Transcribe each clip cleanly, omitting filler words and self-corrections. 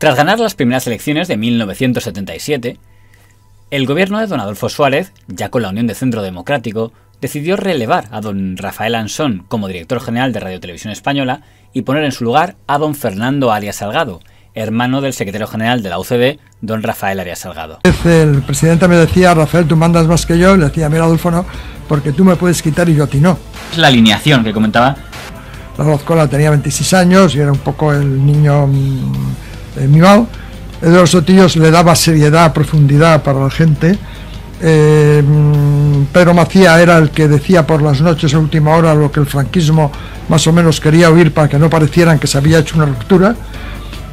Tras ganar las primeras elecciones de 1977, el gobierno de don Adolfo Suárez, ya con la Unión de Centro Democrático, decidió relevar a don Rafael Ansón como director general de Radio Televisión Española y poner en su lugar a don Fernando Arias Salgado, hermano del secretario general de la UCD, don Rafael Arias Salgado. El presidente me decía: Rafael, tú mandas más que yo. Le decía: mira, Adolfo, no, porque tú me puedes quitar y yo a ti no. Es la alineación que comentaba. La Azcona tenía 26 años y era un poco el niño mimado. Eduardo Sotillos le daba seriedad, profundidad para la gente. Pedro Macía era el que decía por las noches a última hora lo que el franquismo más o menos quería oír para que no parecieran que se había hecho una ruptura.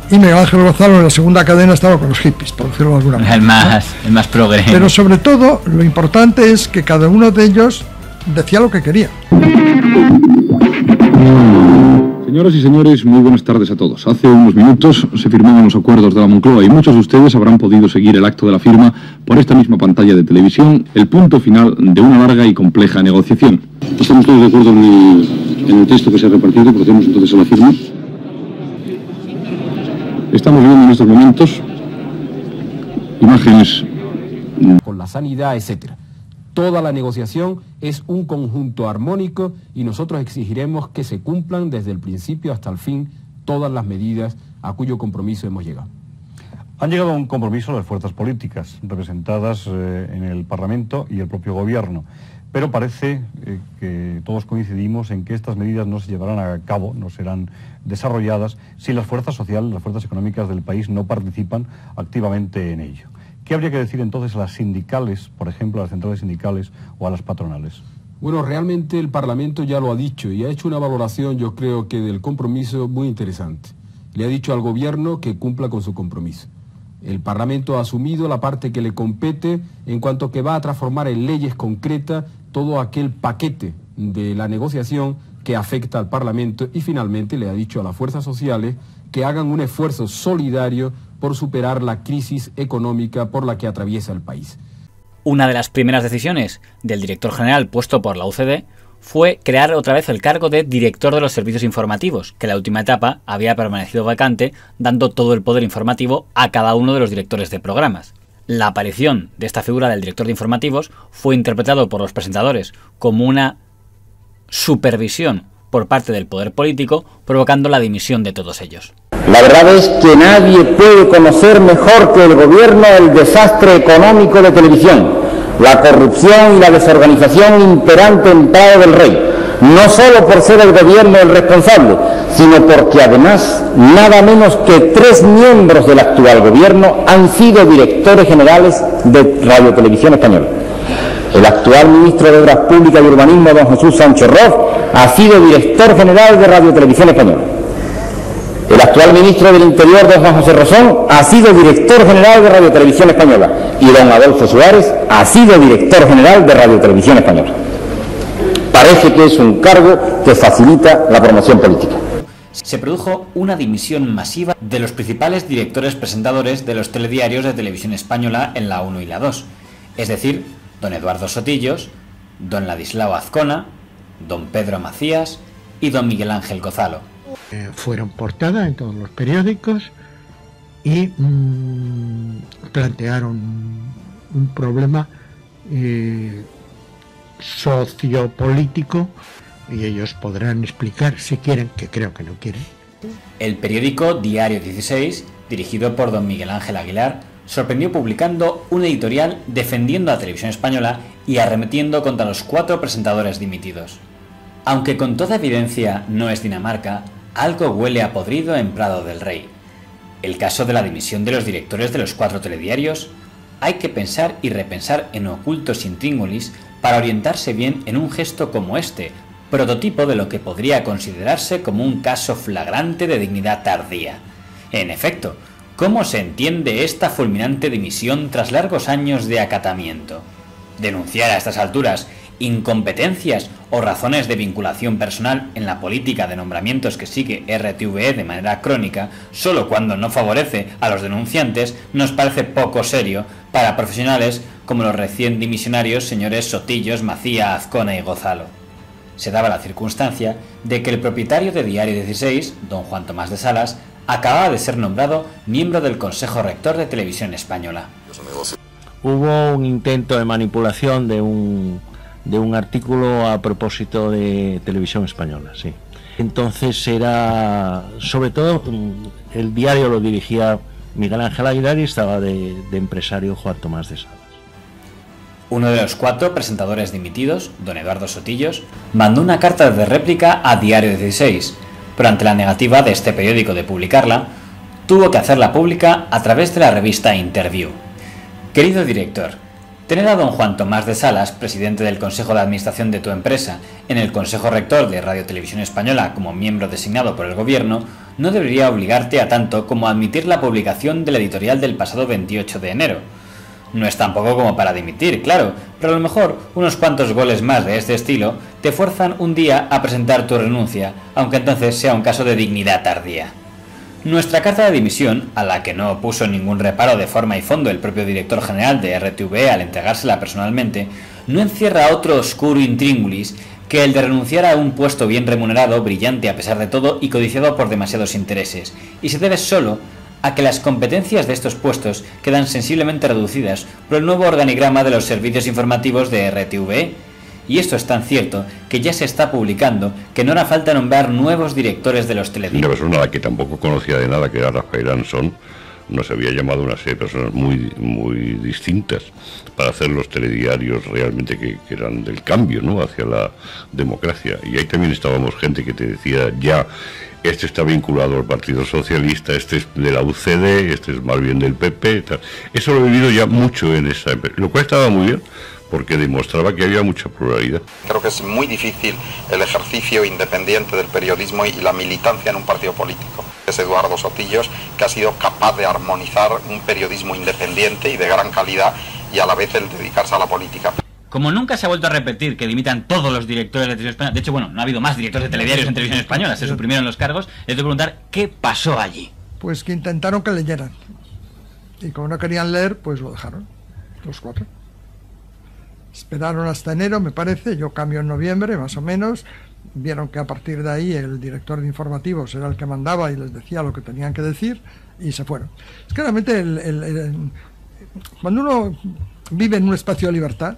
Y Miguel Ángel Gonzalo en la segunda cadena estaba con los hippies, por decirlo de alguna manera. El más progre. Pero sobre todo, lo importante es que cada uno de ellos decía lo que quería. Señoras y señores, muy buenas tardes a todos. Hace unos minutos se firmaron los acuerdos de la Moncloa y muchos de ustedes habrán podido seguir el acto de la firma por esta misma pantalla de televisión, el punto final de una larga y compleja negociación. ¿Estamos todos de acuerdo en el texto que se ha repartido? Procedemos entonces a la firma. Estamos viendo en estos momentos imágenes con la sanidad, etcétera. Toda la negociación es un conjunto armónico y nosotros exigiremos que se cumplan desde el principio hasta el fin todas las medidas a cuyo compromiso hemos llegado. Han llegado a un compromiso las fuerzas políticas representadas en el Parlamento y el propio Gobierno, pero parece que todos coincidimos en que estas medidas no se llevarán a cabo, no serán desarrolladas si las fuerzas sociales, las fuerzas económicas del país no participan activamente en ello. ¿Qué habría que decir entonces a las sindicales, por ejemplo, a las centrales sindicales o a las patronales? Bueno, realmente el Parlamento ya lo ha dicho y ha hecho una valoración, yo creo que del compromiso muy interesante. Le ha dicho al Gobierno que cumpla con su compromiso. El Parlamento ha asumido la parte que le compete en cuanto que va a transformar en leyes concretas todo aquel paquete de la negociación que afecta al Parlamento y finalmente le ha dicho a las fuerzas sociales que hagan un esfuerzo solidario por superar la crisis económica por la que atraviesa el país. Una de las primeras decisiones del director general puesto por la UCD fue crear otra vez el cargo de director de los servicios informativos, que en la última etapa había permanecido vacante, dando todo el poder informativo a cada uno de los directores de programas. La aparición de esta figura del director de informativos fue interpretado por los presentadores como una supervisión por parte del poder político, provocando la dimisión de todos ellos. La verdad es que nadie puede conocer mejor que el gobierno el desastre económico de televisión, la corrupción y la desorganización imperante en Prado del Rey, no solo por ser el gobierno el responsable, sino porque además nada menos que 3 miembros del actual gobierno han sido directores generales de Radio Televisión Española. El actual ministro de Obras Públicas y Urbanismo, don Jesús Sánchez Roz, ha sido director general de Radio Televisión Española. El actual ministro del Interior, don Juan José Rosón, ha sido director general de Radio Televisión Española y don Adolfo Suárez ha sido director general de Radio Televisión Española. Parece que es un cargo que facilita la promoción política. Se produjo una dimisión masiva de los principales directores presentadores de los telediarios de Televisión Española en la 1 y la 2, es decir, don Eduardo Sotillos, don Ladislao Azcona, don Pedro Macías y don Miguel Ángel Gonzalo. Fueron portada en todos los periódicos y plantearon un problema sociopolítico y ellos podrán explicar si quieren, que creo que no quieren. El periódico Diario 16, dirigido por don Miguel Ángel Aguilar, sorprendió publicando un editorial defendiendo a Televisión Española y arremetiendo contra los 4 presentadores dimitidos. Aunque con toda evidencia no es Dinamarca, algo huele a podrido en Prado del Rey. El caso de la dimisión de los directores de los 4 telediarios, hay que pensar y repensar en ocultos intríngulis para orientarse bien en un gesto como este, prototipo de lo que podría considerarse como un caso flagrante de dignidad tardía. En efecto, ¿cómo se entiende esta fulminante dimisión tras largos años de acatamiento? Denunciar a estas alturas incompetencias o razones de vinculación personal en la política de nombramientos que sigue RTVE de manera crónica, solo cuando no favorece a los denunciantes, nos parece poco serio para profesionales como los recién dimisionarios señores Sotillos, Macía, Azcona y Gonzalo. Se daba la circunstancia de que el propietario de Diario 16, don Juan Tomás de Salas, acababa de ser nombrado miembro del Consejo Rector de Televisión Española. Hubo un intento de manipulación de un artículo a propósito de Televisión Española, sí. Entonces era, sobre todo, el diario lo dirigía Miguel Ángel Aguilar y estaba de empresario Juan Tomás de Salas. Uno de los 4 presentadores dimitidos, don Eduardo Sotillos, mandó una carta de réplica a Diario 16, pero ante la negativa de este periódico de publicarla, tuvo que hacerla pública a través de la revista Interview. Querido director, tener a don Juan Tomás de Salas, presidente del Consejo de Administración de tu empresa, en el Consejo Rector de Radio Televisión Española como miembro designado por el Gobierno, no debería obligarte a tanto como a admitir la publicación del editorial del pasado 28 de enero. No es tampoco como para dimitir, claro, pero a lo mejor unos cuantos goles más de este estilo te fuerzan un día a presentar tu renuncia, aunque entonces sea un caso de dignidad tardía. Nuestra carta de dimisión, a la que no puso ningún reparo de forma y fondo el propio director general de RTV al entregársela personalmente, no encierra otro oscuro intríngulis que el de renunciar a un puesto bien remunerado, brillante a pesar de todo y codiciado por demasiados intereses, y se debe solo a que las competencias de estos puestos quedan sensiblemente reducidas por el nuevo organigrama de los servicios informativos de RTV. Y esto es tan cierto que ya se está publicando que no hará falta nombrar nuevos directores de los telediarios. Una persona a la que tampoco conocía de nada, que era Rafael Ansón, nos había llamado una serie de personas muy distintas para hacer los telediarios realmente que eran del cambio, ¿no?, hacia la democracia. Y ahí también estábamos gente que te decía ya, este está vinculado al Partido Socialista, este es de la UCD, este es más bien del PP, tal. Eso lo he vivido ya mucho en esa empresa, lo cual estaba muy bien, porque demostraba que había mucha pluralidad. Creo que es muy difícil el ejercicio independiente del periodismo y la militancia en un partido político. Es Eduardo Sotillos, que ha sido capaz de armonizar un periodismo independiente y de gran calidad y a la vez el dedicarse a la política. Como nunca se ha vuelto a repetir que dimitan todos los directores de Televisión Española, de hecho, bueno, no ha habido más directores de telediarios en Televisión Española, se suprimieron los cargos, les debo preguntar qué pasó allí. Pues que intentaron que leyeran. Y como no querían leer, pues lo dejaron, los 4. Esperaron hasta enero, me parece, yo cambio en noviembre, más o menos. Vieron que a partir de ahí el director de informativos era el que mandaba y les decía lo que tenían que decir, y se fueron. Es que realmente cuando uno vive en un espacio de libertad,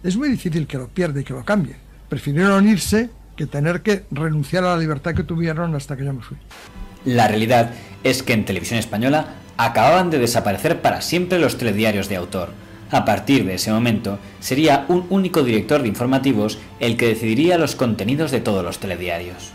es muy difícil que lo pierda y que lo cambie. Prefirieron irse que tener que renunciar a la libertad que tuvieron hasta que yo me fui. La realidad es que en Televisión Española acababan de desaparecer para siempre los telediarios de autor. A partir de ese momento, sería un único director de informativos el que decidiría los contenidos de todos los telediarios.